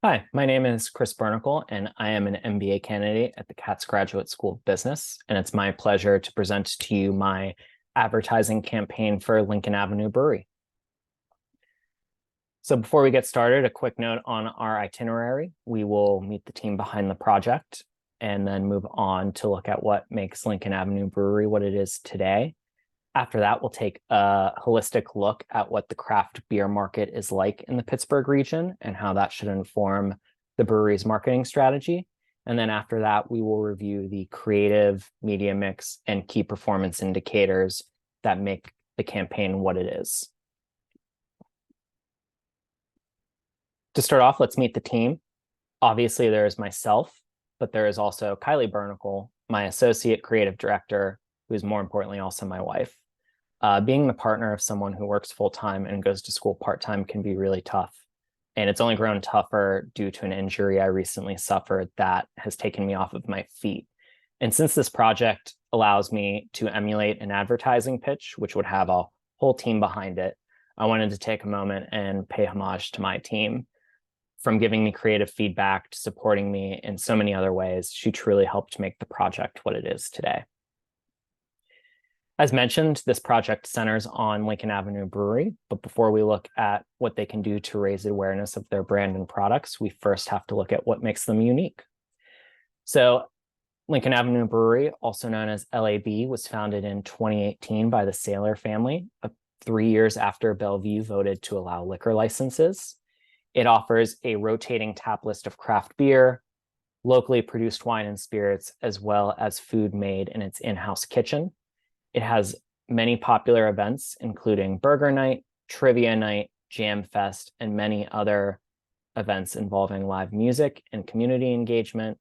Hi, my name is Chris Burnikel, and I am an MBA candidate at the Katz Graduate School of Business. And it's my pleasure to present to you my advertising campaign for Lincoln Avenue Brewery. So before we get started, a quick note on our itinerary. We will meet the team behind the project and then move on to look at what makes Lincoln Avenue Brewery what it is today. After that, we'll take a holistic look at what the craft beer market is like in the Pittsburgh region and how that should inform the brewery's marketing strategy. And then after that, we will review the creative, media mix, and key performance indicators that make the campaign what it is. To start off, let's meet the team. Obviously, there is myself, but there is also Kylie Burnikel, my associate creative director, who is more importantly also my wife. Being the partner of someone who works full-time and goes to school part-time can be really tough. And it's only grown tougher due to an injury I recently suffered that has taken me off of my feet. And since this project allows me to emulate an advertising pitch, which would have a whole team behind it, I wanted to take a moment and pay homage to my team. From giving me creative feedback to supporting me in so many other ways, she truly helped make the project what it is today. As mentioned, this project centers on Lincoln Avenue Brewery, but before we look at what they can do to raise awareness of their brand and products, we first have to look at what makes them unique. So Lincoln Avenue Brewery, also known as LAB, was founded in 2018 by the Saylor family, 3 years after Bellevue voted to allow liquor licenses. It offers a rotating tap list of craft beer, locally produced wine and spirits, as well as food made in its in-house kitchen. It has many popular events, including Burger Night, Trivia Night, Jam Fest, and many other events involving live music and community engagement.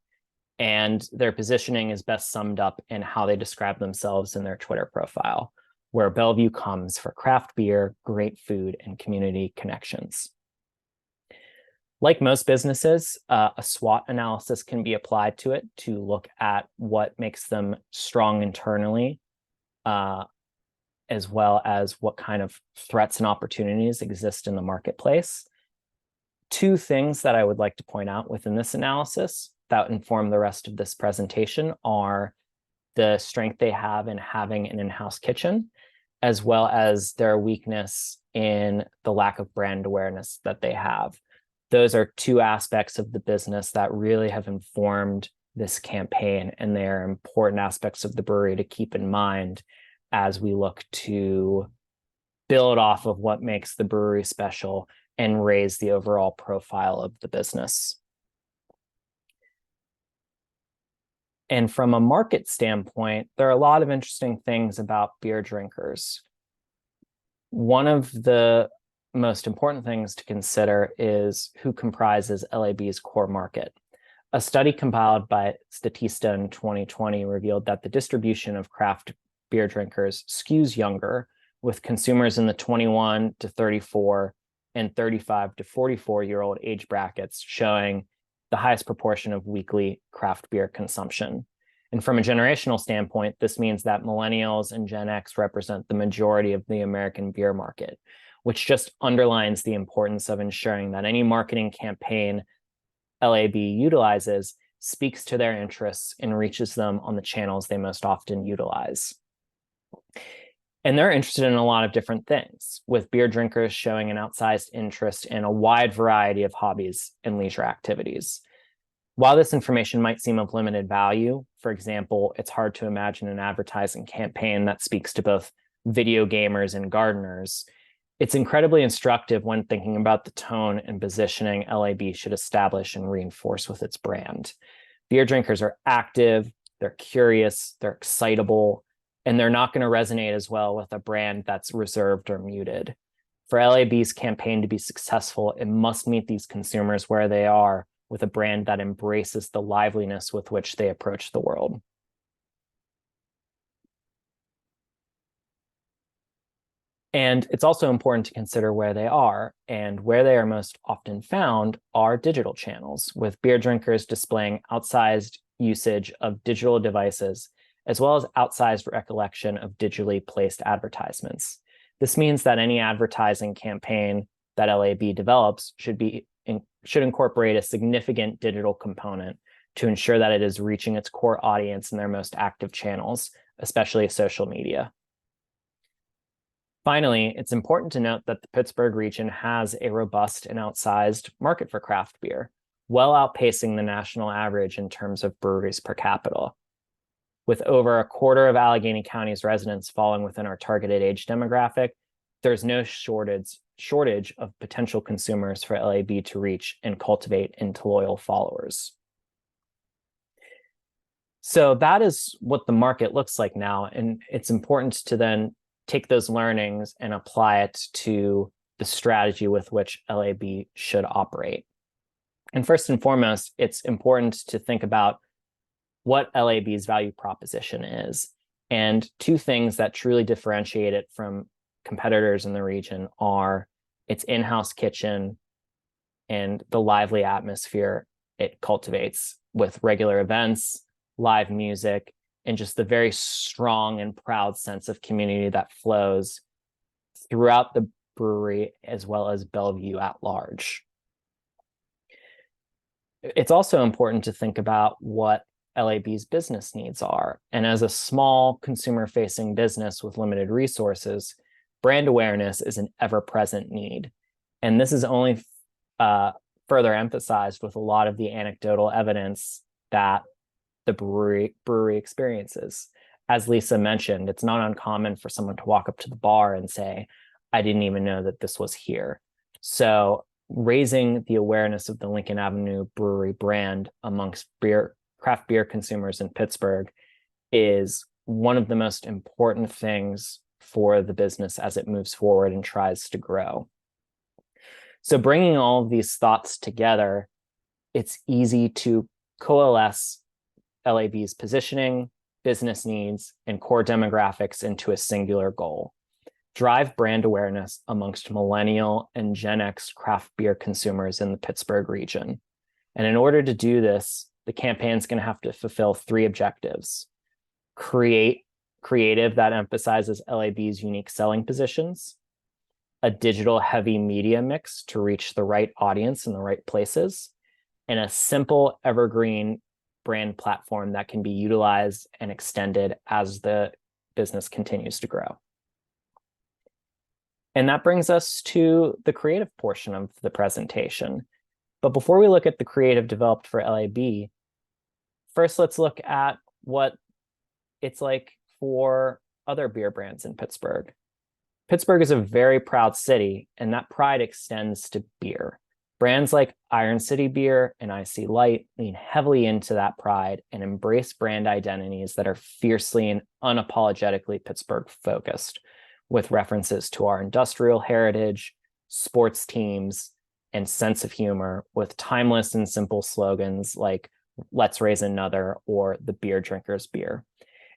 And their positioning is best summed up in how they describe themselves in their Twitter profile, where Bellevue comes for craft beer, great food, and community connections. Like most businesses, a SWOT analysis can be applied to it to look at what makes them strong internally, as well as what kind of threats and opportunities exist in the marketplace. Two things that I would like to point out within this analysis that inform the rest of this presentation are the strength they have in having an in-house kitchen, as well as their weakness in the lack of brand awareness that they have. Those are two aspects of the business that really have informed this campaign, and they're important aspects of the brewery to keep in mind as we look to build off of what makes the brewery special and raise the overall profile of the business. And from a market standpoint, there are a lot of interesting things about beer drinkers. One of the most important things to consider is who comprises LAB's core market. A study compiled by Statista in 2020 revealed that the distribution of craft beer drinkers skews younger, with consumers in the 21 to 34 and 35 to 44-year-old age brackets showing the highest proportion of weekly craft beer consumption. And from a generational standpoint, this means that millennials and Gen X represent the majority of the American beer market, which just underlines the importance of ensuring that any marketing campaign LAB utilizes speaks to their interests and reaches them on the channels they most often utilize. And they're interested in a lot of different things, with beer drinkers showing an outsized interest in a wide variety of hobbies and leisure activities. While this information might seem of limited value, for example, it's hard to imagine an advertising campaign that speaks to both video gamers and gardeners. It's incredibly instructive when thinking about the tone and positioning LAB should establish and reinforce with its brand. Beer drinkers are active, they're curious, they're excitable, and they're not going to resonate as well with a brand that's reserved or muted. For LAB's campaign to be successful, it must meet these consumers where they are with a brand that embraces the liveliness with which they approach the world. And it's also important to consider where they are, and where they are most often found are digital channels, with beer drinkers displaying outsized usage of digital devices, as well as outsized recollection of digitally placed advertisements. This means that any advertising campaign that LAB develops should be should incorporate a significant digital component to ensure that it is reaching its core audience in their most active channels, especially social media. Finally, it's important to note that the Pittsburgh region has a robust and outsized market for craft beer, well outpacing the national average in terms of breweries per capita. With over a quarter of Allegheny County's residents falling within our targeted age demographic, there's no shortage of potential consumers for LAB to reach and cultivate into loyal followers. So that is what the market looks like now, and it's important to then take those learnings and apply it to the strategy with which LAB should operate. And first and foremost, it's important to think about what LAB's value proposition is. And two things that truly differentiate it from competitors in the region are its in-house kitchen and the lively atmosphere it cultivates with regular events, live music, and just the very strong and proud sense of community that flows throughout the brewery as well as Bellevue at large. It's also important to think about what LAB's business needs are. And as a small consumer-facing business with limited resources, brand awareness is an ever-present need. And this is only further emphasized with a lot of the anecdotal evidence that the brewery experiences. As Lisa mentioned, it's not uncommon for someone to walk up to the bar and say, I didn't even know that this was here. So raising the awareness of the Lincoln Avenue Brewery brand amongst craft beer consumers in Pittsburgh is one of the most important things for the business as it moves forward and tries to grow. So bringing all of these thoughts together, it's easy to coalesce LAB's positioning, business needs, and core demographics into a singular goal: drive brand awareness amongst millennial and Gen X craft beer consumers in the Pittsburgh region. And in order to do this, the campaign's going to have to fulfill three objectives: creative that emphasizes LAB's unique selling positions, a digital heavy media mix to reach the right audience in the right places, and a simple evergreen brand platform that can be utilized and extended as the business continues to grow. And that brings us to the creative portion of the presentation. But before we look at the creative developed for LAB, first let's look at what it's like for other beer brands in Pittsburgh. Pittsburgh is a very proud city, and that pride extends to beer. Brands like Iron City Beer and IC Light lean heavily into that pride and embrace brand identities that are fiercely and unapologetically Pittsburgh-focused, with references to our industrial heritage, sports teams, and sense of humor, with timeless and simple slogans like "Let's Raise Another" or "The Beer Drinker's Beer."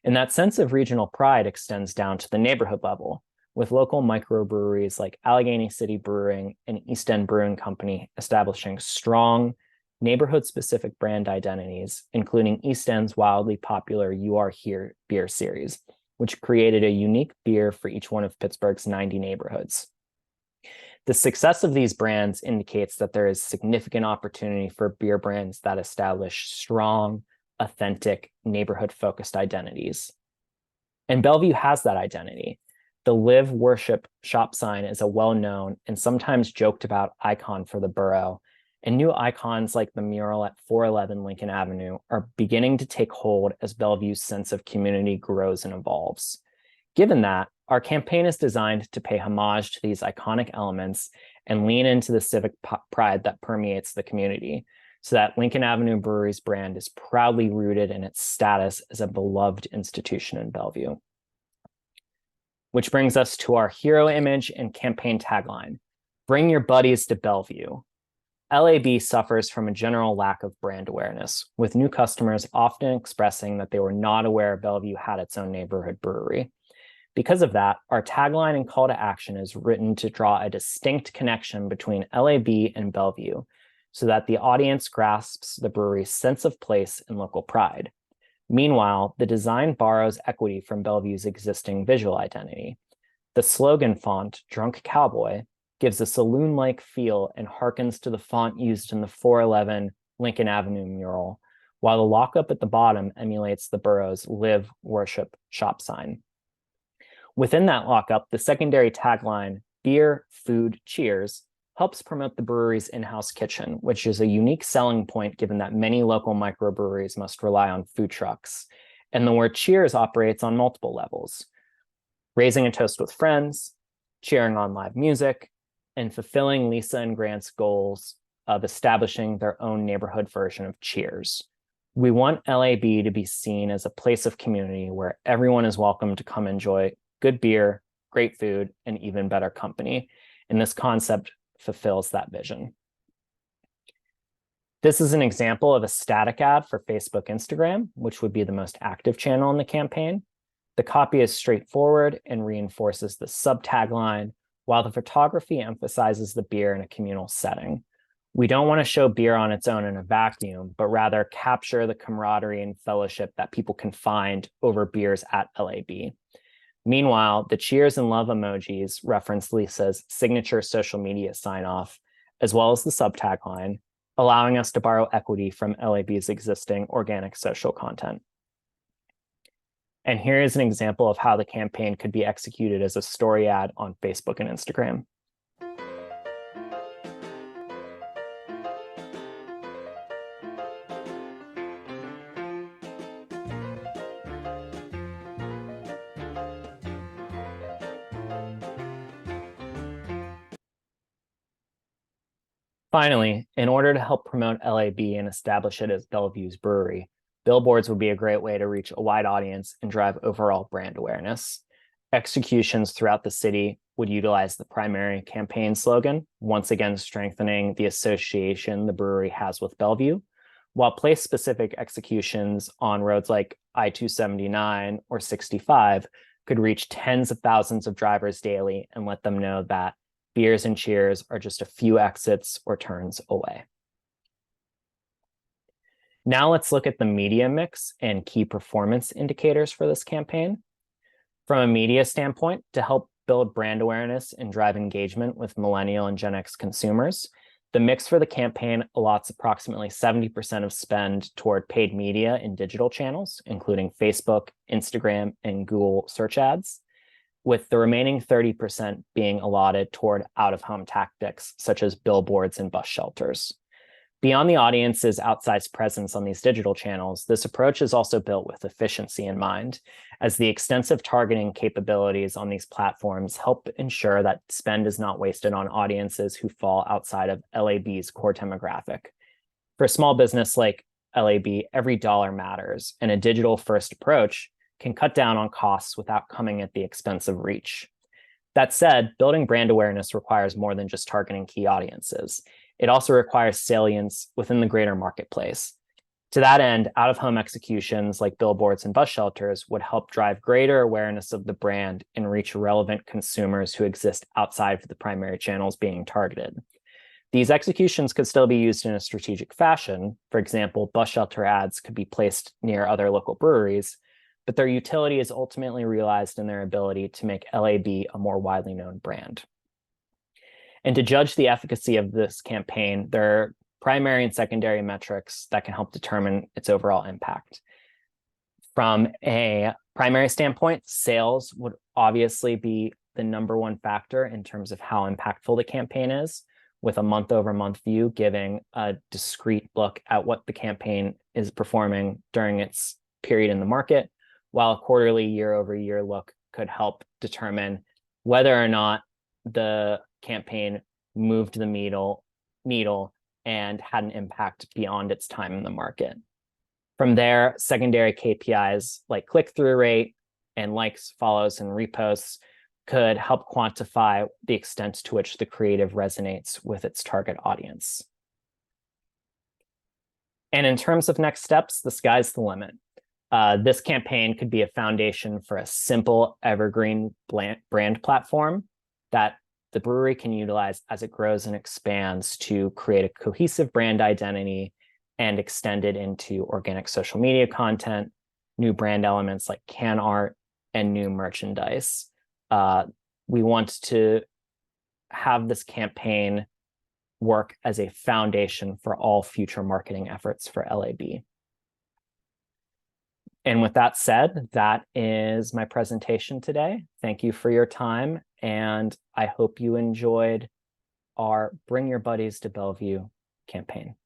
And that sense of regional pride extends down to the neighborhood level, with local microbreweries like Allegheny City Brewing and East End Brewing Company establishing strong neighborhood-specific brand identities, including East End's wildly popular You Are Here beer series, which created a unique beer for each one of Pittsburgh's 90 neighborhoods. The success of these brands indicates that there is significant opportunity for beer brands that establish strong, authentic, neighborhood-focused identities. And Bellevue has that identity. The Live Worship shop sign is a well-known and sometimes joked about icon for the borough, and new icons like the mural at 411 Lincoln Avenue are beginning to take hold as Bellevue's sense of community grows and evolves. Given that, our campaign is designed to pay homage to these iconic elements and lean into the civic pride that permeates the community, so that Lincoln Avenue Brewery's brand is proudly rooted in its status as a beloved institution in Bellevue. Which brings us to our hero image and campaign tagline: bring your buddies to Bellevue. LAB suffers from a general lack of brand awareness, with new customers often expressing that they were not aware Bellevue had its own neighborhood brewery. Because of that, our tagline and call to action is written to draw a distinct connection between LAB and Bellevue, so that the audience grasps the brewery's sense of place and local pride. Meanwhile, the design borrows equity from Bellevue's existing visual identity. The slogan font, Drunk Cowboy, gives a saloon-like feel and harkens to the font used in the 411 Lincoln Avenue mural, while the lockup at the bottom emulates the borough's Live, Worship, Shop sign. Within that lockup, the secondary tagline, Beer, Food, Cheers, helps promote the brewery's in-house kitchen, which is a unique selling point given that many local microbreweries must rely on food trucks. And the word cheers operates on multiple levels, raising a toast with friends, cheering on live music, and fulfilling Lisa and Grant's goals of establishing their own neighborhood version of Cheers. We want LAB to be seen as a place of community where everyone is welcome to come enjoy good beer, great food, and even better company. And this concept fulfills that vision. This is an example of a static ad for Facebook, Instagram, which would be the most active channel in the campaign. The copy is straightforward and reinforces the sub-tagline, while the photography emphasizes the beer in a communal setting. We don't want to show beer on its own in a vacuum, but rather capture the camaraderie and fellowship that people can find over beers at LAB. Meanwhile, the cheers and love emojis reference Lisa's signature social media sign-off, as well as the sub-tagline, allowing us to borrow equity from LAB's existing organic social content. And here is an example of how the campaign could be executed as a story ad on Facebook and Instagram. Finally, in order to help promote LAB and establish it as Bellevue's brewery, billboards would be a great way to reach a wide audience and drive overall brand awareness. Executions throughout the city would utilize the primary campaign slogan, once again strengthening the association the brewery has with Bellevue, while place-specific executions on roads like I-279 or 65 could reach tens of thousands of drivers daily and let them know that beers and cheers are just a few exits or turns away. Now let's look at the media mix and key performance indicators for this campaign. From a media standpoint, to help build brand awareness and drive engagement with Millennial and Gen X consumers, the mix for the campaign allots approximately 70% of spend toward paid media in digital channels, including Facebook, Instagram, and Google search ads, with the remaining 30% being allotted toward out-of-home tactics, such as billboards and bus shelters. Beyond the audience's outsized presence on these digital channels, this approach is also built with efficiency in mind, as the extensive targeting capabilities on these platforms help ensure that spend is not wasted on audiences who fall outside of LAB's core demographic. For a small business like LAB, every dollar matters, and a digital-first approach can cut down on costs without coming at the expense of reach. That said, building brand awareness requires more than just targeting key audiences. It also requires salience within the greater marketplace. To that end, out-of-home executions like billboards and bus shelters would help drive greater awareness of the brand and reach relevant consumers who exist outside of the primary channels being targeted. These executions could still be used in a strategic fashion. For example, bus shelter ads could be placed near other local breweries, but their utility is ultimately realized in their ability to make LAB a more widely known brand. And to judge the efficacy of this campaign, there are primary and secondary metrics that can help determine its overall impact. From a primary standpoint, sales would obviously be the number one factor in terms of how impactful the campaign is, with a month-over-month view giving a discrete look at what the campaign is performing during its period in the market, while a quarterly year-over-year look could help determine whether or not the campaign moved the needle and had an impact beyond its time in the market. From there, secondary KPIs like click-through rate and likes, follows, and reposts could help quantify the extent to which the creative resonates with its target audience. And in terms of next steps, the sky's the limit. This campaign could be a foundation for a simple evergreen brand platform that the brewery can utilize as it grows and expands to create a cohesive brand identity and extend it into organic social media content, new brand elements like can art, and new merchandise. We want to have this campaign work as a foundation for all future marketing efforts for LAB. And with that said, that is my presentation today. Thank you for your time, and I hope you enjoyed our Bring Your Buddies to Bellevue campaign.